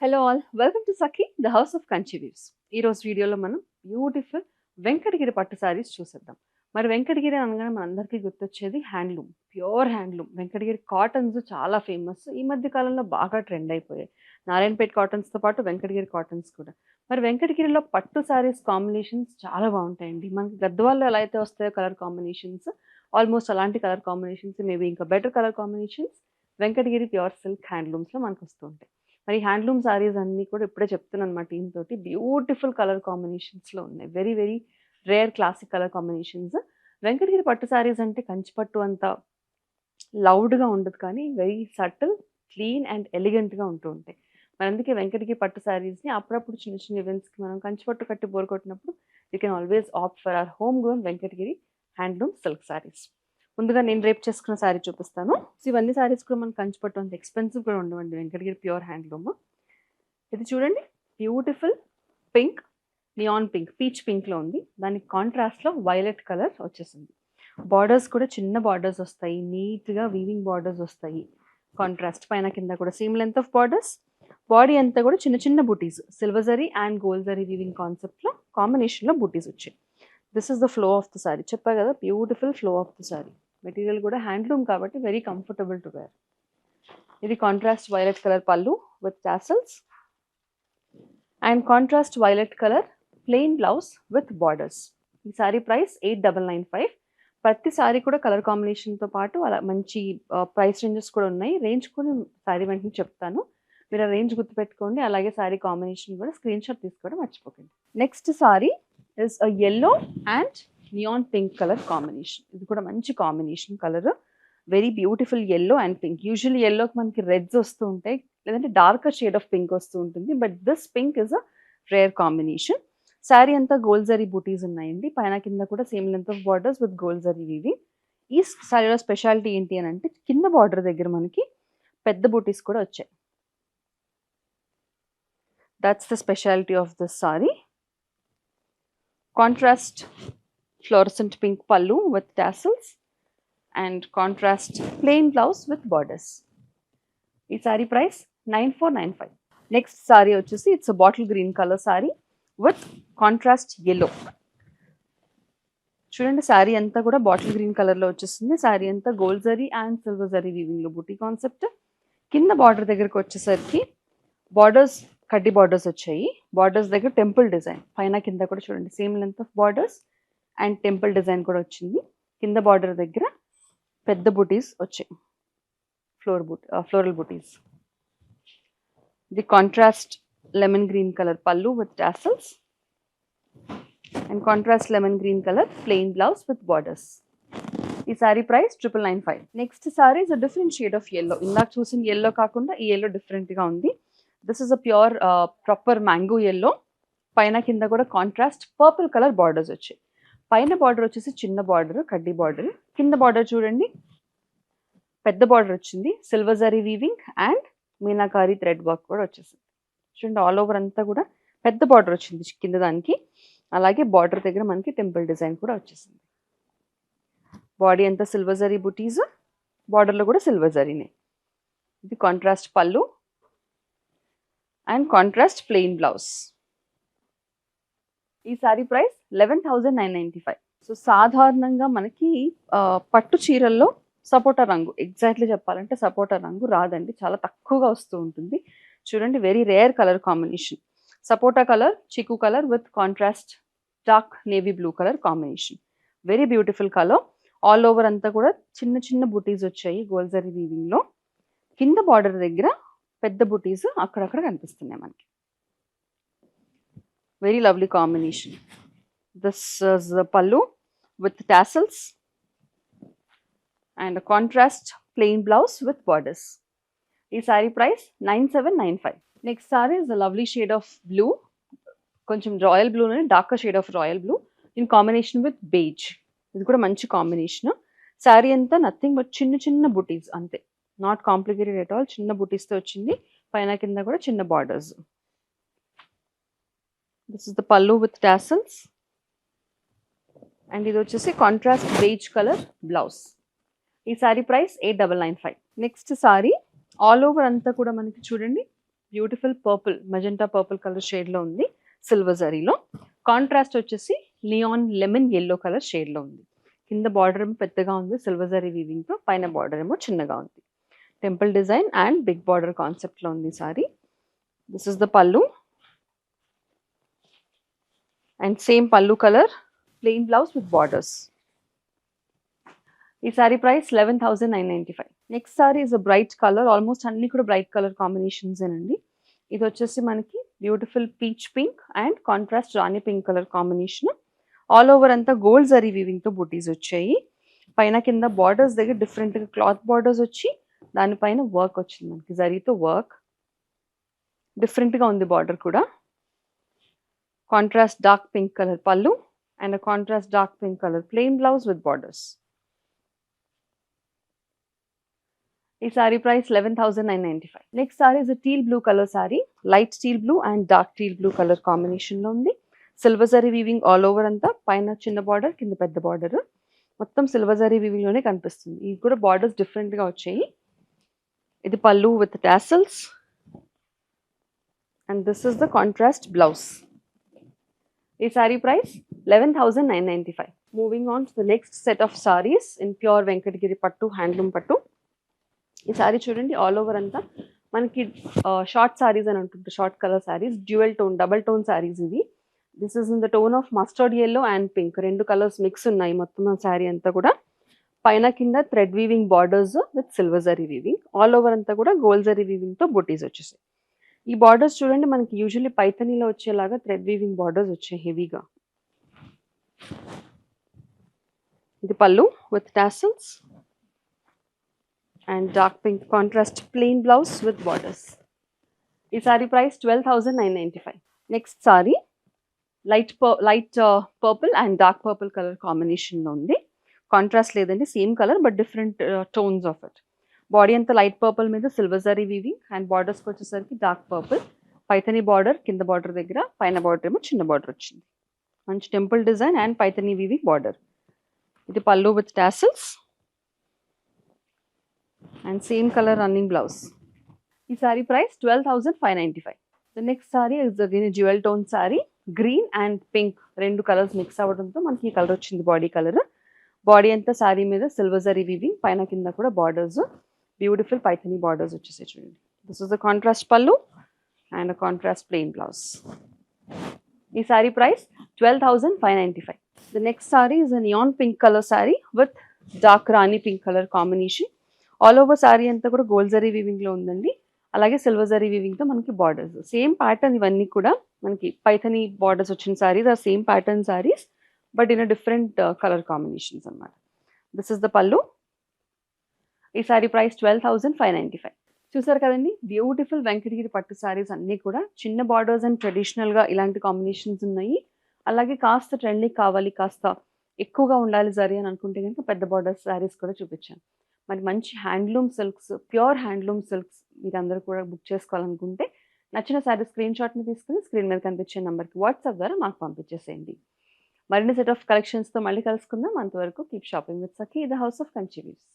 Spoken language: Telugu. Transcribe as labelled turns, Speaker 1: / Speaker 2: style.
Speaker 1: Hello all, welcome to Sakhi the house of Kanchi weaves. ఈరోజు వీడియోలో మనం బ్యూటిఫుల్ వెంకటగిరి పట్టు శారీస్ చూసేద్దాం. మరి వెంకటగిరి అనగానే మనందరికీ గుర్తొచ్చేది handloom, pure handloom. Venkatagiri cottons చాలా ఫేమస్. ఈ మధ్య కాలంలో బాగా ట్రెండ్ అయిపోయాయి. నారాయణపేట కాటన్స్తో పాటు వెంకటగిరి కాటన్స్ కూడా. మరి వెంకటగిరిలో పట్టు శారీస్ కాంబినేషన్స్ చాలా బాగుంటాయండి. మనకి గద్వాల్లో ఎలా అయితే వస్తాయో కలర్ కాంబినేషన్స్, ఆల్మోస్ట్ అలాంటి కలర్ కాంబినేషన్స్, మేబీ ఇంకా better colour combinations Venkatagiri pure silk హ్యాండ్లూమ్స్లో మనకు వస్తూ ఉంటాయి. మరి హ్యాండ్లూమ్ సారీస్ అన్నీ కూడా ఇప్పుడే చెప్తున్నాను మా టీమ్ తోటి, బ్యూటిఫుల్ కలర్ కాంబినేషన్స్లో ఉన్నాయి. Very very rare classic colour combinations. Venkatagiri పట్టు సారీస్ అంటే కంచి పట్టు అంత లౌడ్గా ఉండదు, కానీ వెరీ సటిల్, క్లీన్ అండ్ ఎలిగెంట్గా ఉంటూ ఉంటాయి. మరి అందుకే వెంకటగిరి పట్టు సారీస్ని అప్పుడప్పుడు చిన్న చిన్న ఈవెంట్స్కి మనం కంచి పట్టు కట్టి బోర్ కొట్టినప్పుడు you can always opt for our home grown Venkatagiri handloom silk saris. ముందుగా నేను రేపు చేసుకున్న శారీ చూపిస్తాను. ఇవన్నీ శారీస్ కూడా మనకు కంచి పట్టు అంత ఎక్స్పెన్సివ్ కూడా ఉండవండి. Venkatagiri pure handloom. ఇది చూడండి, beautiful pink, neon pink, peach పింక్లో ఉంది. దానికి కాంట్రాస్ట్లో వైలెట్ కలర్ వచ్చేసింది. బార్డర్స్ కూడా చిన్న బార్డర్స్ వస్తాయి, నీట్గా వీవింగ్ బార్డర్స్ వస్తాయి. కాంట్రాస్ట్ పైన కింద కూడా same length of borders. Body అంతా కూడా చిన్న చిన్న buttis, silver zari and gold zari weaving కాన్సెప్ట్లో కాంబినేషన్లో బూటీస్ వచ్చాయి. This is the flow of the sari. చెప్పా కదా, beautiful flow of the sari. Material కూడా హ్యాండ్లూమ్ కాబట్టి వెరీ కంఫర్టబుల్ టు వేర్. ఇది contrast violet colour pallu with tassels and contrast violet colour plain blouse with borders. ఈ సారీ ప్రైస్ 8995. ప్రతి సారీ కూడా కలర్ కాంబినేషన్తో పాటు అలా మంచి ప్రైస్ రేంజెస్ కూడా ఉన్నాయి. రేంజ్ కూడా సారీ వెంటనే చెప్తాను, మీరు ఆ రేంజ్ గుర్తుపెట్టుకోండి. అలాగే సారీ కాంబినేషన్ కూడా స్క్రీన్ షాట్ తీసుకోవడం మర్చిపోకండి. Next sari is a yellow and neon pink colour combination. ఇది కూడా మంచి combination colour, very beautiful yellow and pink. Usually yellowకి మనకి రెడ్స్ వస్తూ ఉంటాయి, లేదంటే డార్కర్ షేడ్ ఆఫ్ పింక్ వస్తూ ఉంటుంది. But this pink is a rare combination. Sari అంతా గోల్డ్ జరీ బూటీస్ ఉన్నాయండి. పైన కింద కూడా same length of borders with gold zari weaving. ఈ శారీలో స్పెషాలిటీ ఏంటి అని అంటే, కింద బార్డర్ దగ్గర మనకి పెద్ద బూటీస్ కూడా వచ్చాయి. That's the speciality of this sorry. Contrast fluorescent pink pallu with tassels and contrast plain blouse with borders. ఈ సారీ ప్రైస్ 9495. నెక్స్ట్ సారీ వచ్చేసి it's bottle green colour sari with contrast yellow. చూడండి, సారీ అంతా కూడా బాటిల్ గ్రీన్ కలర్లో వచ్చేసింది. సారీ అంతా gold zari and silver zari వీవింగ్లో బూటీ కాన్సెప్ట్. కింద బార్డర్ దగ్గరకు వచ్చేసరికి బార్డర్స్ కడ్డీ బార్డర్స్ వచ్చాయి. బార్డర్స్ దగ్గర టెంపుల్ డిజైన్, పైన కింద కూడా చూడండి same length of borders and temple design కూడా వచ్చింది. కింద బార్డర్ దగ్గర పెద్ద బూటీస్ వచ్చాయి, floral buttis. The contrast lemon green colour pallu with tassels and contrast lemon green colour plain blouse with borders. ఈ sari price 9995. Next sari is a different shade of yellow. ఇందాక చూసిన yellow కాకుండా ఈ yellow డిఫరెంట్గా ఉంది. This is a pure proper mango yellow. పైన కింద కూడా కాంట్రాస్ట్ పర్పుల్ కలర్ బార్డర్స్ వచ్చాయి. పైన బార్డర్ వచ్చేసి చిన్న బార్డర్, కడ్డీ బార్డర్. కింద బార్డర్ చూడండి, పెద్ద బార్డర్ వచ్చింది. Silver zari weaving and meenakari thread work కూడా వచ్చేసింది. చూడండి, ఆల్ ఓవర్ అంతా కూడా పెద్ద బార్డర్ వచ్చింది కింద దానికి. అలాగే బార్డర్ దగ్గర మనకి టెంపుల్ డిజైన్ కూడా వచ్చేసింది. బాడీ అంతా సిల్వర్ జరీ బుటీస్, బార్డర్లో కూడా సిల్వర్ జరీనే. ఇది కాంట్రాస్ట్ పళ్ళు అండ్ కాంట్రాస్ట్ ప్లెయిన్ బ్లౌజ్. ఈ సారీ ప్రైస్ 11,995. సో సాధారణంగా మనకి పట్టు చీరల్లో సపోటా రంగు, ఎగ్జాక్ట్లీ చెప్పాలంటే సపోటా రంగు రాదండి, చాలా తక్కువగా వస్తూ ఉంటుంది. చూడండి, వెరీ రేర్ కలర్ కాంబినేషన్. సపోటా కలర్, చిక్కు colour with contrast dark navy blue colour combination. Very beautiful colour. All over అంతా కూడా చిన్న చిన్న బుటీస్ వచ్చాయి గోల్డ్ జరీ వీవింగ్లో. కింద బార్డర్ దగ్గర పెద్ద బుటీస్ అక్కడక్కడ కనిపిస్తున్నాయి మనకి. Very lovely combination. This is the pallu with tassels and a contrast plain blouse with borders. This saree price 9795. Next saree is a lovely shade of blue, koncham royal blue and darker shade of royal blue in combination with beige. This kuda manchi combination. Saree anta nothing but chinna chinna booties ante, not complicated at all. Chinna booties tho vachindi, paina kinda kuda chinna borders. This is the pallu with tassels and ఇది వచ్చేసి కాంట్రాస్ట్ బేజ్ కలర్ బ్లౌజ్. ఈ sari price 8995. Next sorry all over అంతా కూడా మనకి చూడండి beautiful purple, magenta purple colour షేడ్లో ఉంది సిల్వర్ జరీలో. కాంట్రాస్ట్ వచ్చేసి నియాన్ లెమన్ ఎల్లో కలర్ షేడ్లో ఉంది. కింద బార్డర్ ఏమో పెద్దగా ఉంది సిల్వర్ జరీ వీవింగ్తో, పైన బార్డర్ ఏమో చిన్నగా ఉంది. Temple design and big border కాన్సెప్ట్లో ఉంది sari. This is the pallu and same pallu colour, plain blouse with borders. ఈ sari price 11,995. Next sari is a bright colour, almost అన్ని కూడా బ్రైట్ కలర్ కాంబినేషన్స్ ఏనండి. ఇది వచ్చేసి మనకి beautiful peach pink and contrast rani pink colour combination. All over అంతా గోల్డ్ జరీ వీవింగ్తో బుటీస్ వచ్చాయి. పైన కింద బార్డర్స్ దగ్గర డిఫరెంట్గా క్లాత్ బార్డర్స్ వచ్చి దానిపైన వర్క్ వచ్చింది మనకి జరీతో వర్క్. డిఫరెంట్గా ఉంది బార్డర్ కూడా. Contrast dark pink colour pallu and contrast dark pink colour plain blouse with borders. ఈ sari price 11,995. Next sari is teal blue colour sari, light teal blue and dark teal blue colour కాంబినేషన్లో ఉంది. Silver zari weaving all over అంతా, పైన చిన్న బార్డర్ కింద పెద్ద బార్డర్, మొత్తం సిల్వర్ జరీ వీవింగ్లోనే కనిపిస్తుంది. ఇవి కూడా బార్డర్స్ డిఫరెంట్గా వచ్చాయి. ఇది pallu with tassels and this is the contrast blouse. ఈ sari price 11,995. Moving on to the next set of saris in pure Venkatagiri pattu, handloom పట్టు. ఈ సారీ చూడండి ఆల్ ఓవర్ అంతా మనకి షార్ట్ సారీస్ అని ఉంటుంది, short colour saris, dual tone double tone saris ఇవి. This is in the tone of mustard yellow and pink, రెండు కలర్స్ మిక్స్ ఉన్నాయి మొత్తం సారీ అంతా కూడా. పైన కింద thread weaving borders with silver zari weaving, all over అంతా కూడా గోల్డ్ జరీ వీవింగ్తో బుటీస్ వచ్చేసాయి. ఈ బార్డర్స్ చూడండి మనకి యూజువల్లీ పైథనీలో వచ్చేలాగా థ్రెడ్ వీవింగ్ బార్డర్స్ వచ్చాయి హెవీగా. ఇది pallu with tassels and dark pink contrast plain blouse with borders. ఈ sari price 12,995. Next sari light purple and dark purple colour కాంబినేషన్లో ఉంది. కాంట్రాస్ట్ లేదండి, same colour but different tones of it. Body అంతా లైట్ పర్పుల్ మీద సిల్వర్ జరీ వీవింగ్ అండ్ బార్డర్స్కి వచ్చేసరికి డార్క్ పర్పుల్, పైథనీ బార్డర్ కింద బార్డర్ దగ్గర, పైన బార్డర్ ఏమో చిన్న బార్డర్ వచ్చింది. మంచి temple design and Paithani weaving border. ఇది pallu with tassels and same colour running blouse. ఈ sari price 12,595. The next sari is again jewel tone sari, green and pink రెండు కలర్స్ మిక్స్ అవ్వడంతో మనకి ఈ కలర్ వచ్చింది బాడీ కలర్. బాడీ అంతా సారీ మీద సిల్వర్ జరీ వీవింగ్, పైన కింద కూడా బార్డర్స్, బ్యూటిఫుల్ పైథనీ బార్డర్స్ వచ్చేసాయి చూడండి. This is the contrast pallu and contrast plain blouse. ఈ sari price 12,595. The next sari is a neon pink colour sari with dark Rani pink colour combination. All over sorry అంతా కూడా గోల్డ్ జరీ వీవింగ్లో ఉందండి, అలాగే సిల్వర్ జరీ వీవింగ్తో మనకి బార్డర్స్. సేమ్ ప్యాటర్న్ ఇవన్నీ కూడా మనకి పైథనీ బార్డర్స్ వచ్చిన saris or same pattern saris but in a different colour combinations అన్నమాట. This is the pallu. ఈ సారీ ప్రైస్ 12,595. చూసారు కదండి, బ్యూటిఫుల్ వెంకటగిరి పట్టు సారీస్ అన్నీ కూడా చిన్న బార్డర్స్ అండ్ ట్రెడిషనల్గా ఇలాంటి కాంబినేషన్స్ ఉన్నాయి. అలాగే కాస్త ట్రెండింగ్ కావాలి, కాస్త ఎక్కువగా ఉండాలి జరీ అని అనుకుంటే కనుక పెద్ద బార్డర్స్ సారీస్ కూడా చూపించాను. మరి మంచి handloom silks, pure handloom silks మీరు అందరూ కూడా బుక్ చేసుకోవాలనుకుంటే నచ్చిన సారీ స్క్రీన్ షాట్ని తీసుకుని స్క్రీన్ మీద కనిపించే నెంబర్కి వాట్సాప్ ద్వారా మాకు పంపించేసేయండి. మరిన్ని సెట్ ఆఫ్ కలెక్షన్స్తో మళ్ళీ కలుసుకుందాం. అంతవరకు keep shopping with Sakhi, the house of Kanchi weaves.